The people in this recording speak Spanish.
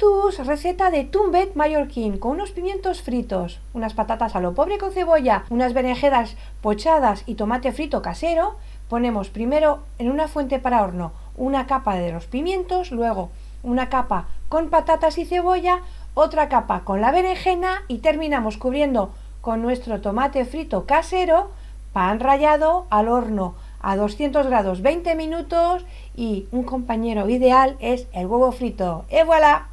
Tus receta de tumbet mallorquín con unos pimientos fritos, unas patatas a lo pobre con cebolla, unas berenjenas pochadas y tomate frito casero. Ponemos primero en una fuente para horno una capa de los pimientos, luego una capa con patatas y cebolla, otra capa con la berenjena y terminamos cubriendo con nuestro tomate frito casero, pan rallado al horno a 200 grados 20 minutos y un compañero ideal es el huevo frito. ¡Et voilà!